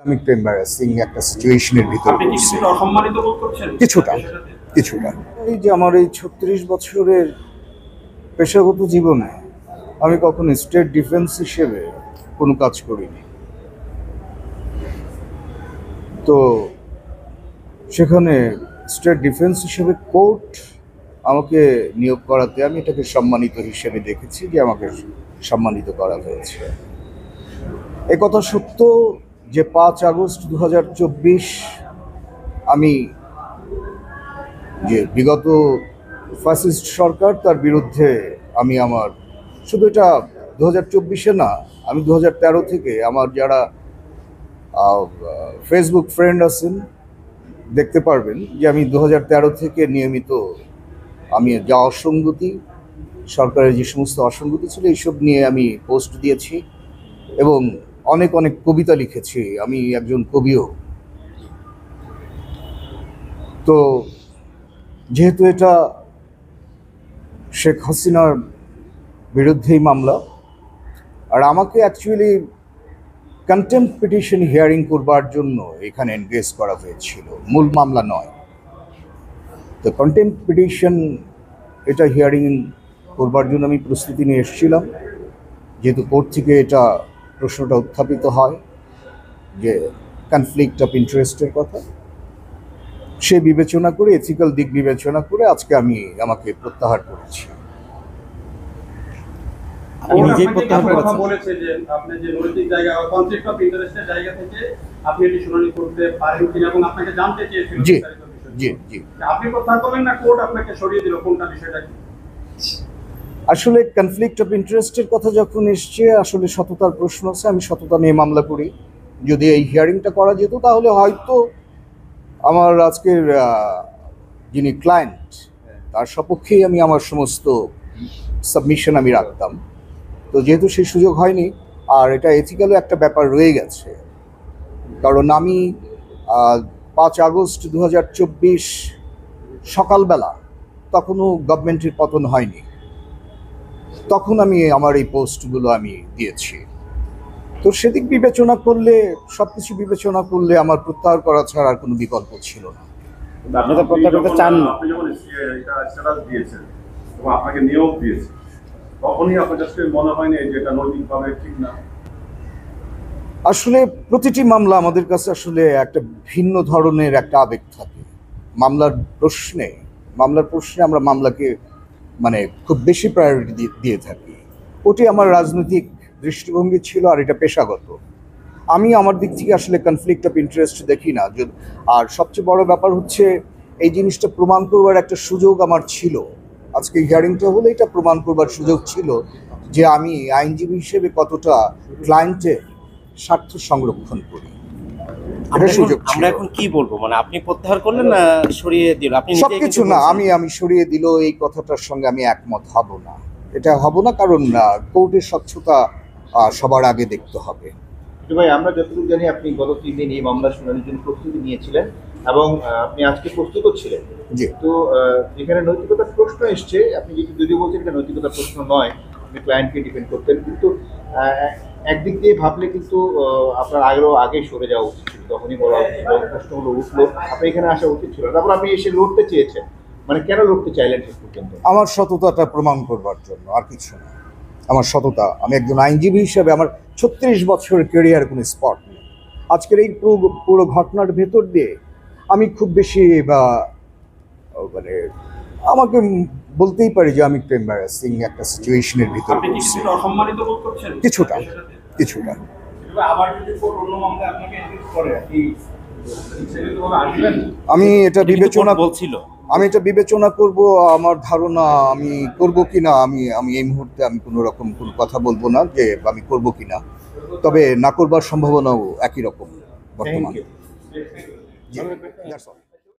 আমি একটু এম্বারাসিং একটা সিচুয়েশনের ভিতরে আপনি কি পড়ছি। কিছুটা অসম্মানিত বোধ করছেন? কিছুটা কিছুটা এই যে আমার এই 36 বছরের পেশাগত জীবনে আমি কখনো স্টেট ডিফেন্স হিসেবে কোনো কাজ করিনি। তো সেখানে স্টেট ডিফেন্স হিসেবে কোর্ট আমাকে নিয়োগ করাতে আমি এটাকে সম্মানিত হিসেবে দেখেছি যে আমাকে সম্মানিত করা হয়েছে। এ কথা সত্য যে 5 আগস্ট 2024 আমি যে বিগত ফ্যাসিস্ট সরকার তার বিরুদ্ধে আমি আমার শুধু এটা 2024-এ না, আমি 2013 থেকে আমার যারা ফেসবুক ফ্রেন্ড আছেন দেখতে পারবেন যে আমি 2013 থেকে নিয়মিত আমি যা অসঙ্গতি সরকারের যে সমস্ত অসঙ্গতি ছিল এইসব নিয়ে আমি পোস্ট দিয়েছি এবং অনেক অনেক কবিতা লিখেছি। আমি একজন কবিও। তো যেহেতু এটা শেখ হাসিনার বিরুদ্ধেই মামলা, আর আমাকে অ্যাকচুয়ালি কন্টেম্পট পিটিশন হিয়ারিং করবার জন্য এখানে এনগেজ করা হয়েছিল, মূল মামলা নয়। তো কন্টেম্পট পিটিশন এটা হিয়ারিং করবার জন্য আমি প্রস্তুতি নিয়ে এসেছিলাম, যেহেতু কোর্ট থেকে এটা প্রশ্নটা উত্থাপিত হয় যে কনফ্লিক্ট অফ ইন্টারেস্টের কথা। সে বিবেচনা করে, এথিক্যাল দিক বিবেচনা করে আজকে আমাকে প্রত্যাহার করেছি। নিজেই প্রত্যাহার কথা বলেছে যে আপনি যে নৈতিক জায়গা কনফ্লিক্ট অফ ইন্টারেস্টের জায়গা থেকে আপনি এটি শুনানি করতে পারেন কিনা এবং আপনাকে জানতে চেয়েছিল। জি জি জি। আপনি প্রত্যাহার করলেন না কোর্ট আপনাকে সরিয়ে দিল, কোনটা বিষয়টা কি? আসলে কনফ্লিক্ট অফ ইন্টারেস্টের কথা যখন এসছে, আসলে সততার প্রশ্ন আছে, আমি সততা নিয়ে মামলা করি। যদি এই হিয়ারিংটা করা যেত তাহলে হয়তো আমার আজকের যিনি ক্লায়েন্ট তার সপক্ষেই আমি আমার সমস্ত সাবমিশন আমি রাখতাম। তো যেহেতু সেই সুযোগ হয়নি, আর এটা এথিক্যালও একটা ব্যাপার রয়ে গেছে, কারণ আমি 5 আগস্ট 2024 সকালবেলা তখনও গভর্নমেন্টের পতন হয়নি, তখন আমি আমার এই পোস্টগুলো আমি দিয়েছি। তো সেদিক বিবেচনা করলে, সব কিছু বিবেচনা করলে আমার প্রত্যাহার করা ছাড়া আর কোনো বিকল্প ছিল না। আপনি তো প্রত্যাহার করতে চান না। আপনি যখন এটা স্ট্যাটাস দিয়েছেন এবং আপনাকে নিয়োগ দিয়েছে, তখনই আপনার কাছে মনে হয়নি যে এটা নৈতিকভাবে ঠিক না? আসলে প্রতিটি মামলা আমাদের কাছে আসলে একটা ভিন্ন ধরনের একটা আবেগ থাকে। মামলার প্রশ্নে আমরা মামলাকে মানে খুব বেশি প্রায়োরিটি দিয়ে থাকি। ওটি আমার রাজনৈতিক দৃষ্টিভঙ্গি ছিল, আর এটা পেশাগত। আমি আমার দিক থেকে আসলে কনফ্লিক্ট অফ ইন্টারেস্ট দেখি না। আর সবচেয়ে বড় ব্যাপার হচ্ছে এই জিনিসটা প্রমাণ করবার একটা সুযোগ আমার ছিল। আজকে হিয়ারিংটা হলে এটা প্রমাণ করবার সুযোগ ছিল যে আমি আইনজীবী হিসেবে কতটা ক্লায়েন্টের স্বার্থ সংরক্ষণ করি। আমরা এখন কি বলবো, মানে আপনি প্রত্যাহার করলেন না সরিয়ে দিল? আপনি সবকিছু না, আমি সরিয়ে দিল এই কথাটার সঙ্গে আমি একমত হব না। এটা হব না, কারণ কোর্টের স্বচ্ছতা সবার আগে দেখতে হবে। ভাই, আমরা যতটুকু জানি আপনি গত 3 দিন এই মামলা শুনানির জন্য প্রস্তুতি নিয়েছিলেন এবং আপনি আজকে প্রস্তুত ছিলেন। জি। তো যেখানে নৈতিকতার প্রশ্ন এসছে, আপনি যদিও বলছেন এটা নৈতিকতার প্রশ্ন নয়, আপনি ক্লায়েন্টকে ডিপেন্ড করতেন, কিন্তু একদিক দিয়ে ভাবলে কিন্তু আপনার আগেই সরে যাওয়া উচিত ছিল। তখনই বলা প্রশ্নগুলো উঠলো, আপনি এখানে আসা উচিত ছিল। তারপর আপনি এসে লড়তে চেয়েছেন, মানে কেন লড়তে চাইলেন শেষ পর্যন্ত? আমার সততাটা প্রমাণ করবার জন্য, আর কিছু না। আমার সততা, আমি একজন আইনজীবী হিসাবে আমার 36 বছরের ক্যারিয়ার কোনো স্পট নেই। আজকের এই পুরো ঘটনার ভেতর দিয়ে আমি খুব বেশি মানে আমাকে বলতেই পারি যে আমি একটু এম্বারাসিং একটা সিচুয়েশনের ভিতরে আপনি কি কিছুটা অসম্মানিত বোধ করছেন? কিছুটা। আবার যদি কোর্ট অন্য মামলায় আপনাকে এনগেজ করে আসবেন? আমি এটা বিবেচনা করব। আমার ধারণা আমি করব কিনা, আমি এই মুহূর্তে আমি কোনো রকম কোনো কথা বলবো না যে আমি করব কিনা। তবে না করবার সম্ভাবনাও একই রকম বর্তমানে।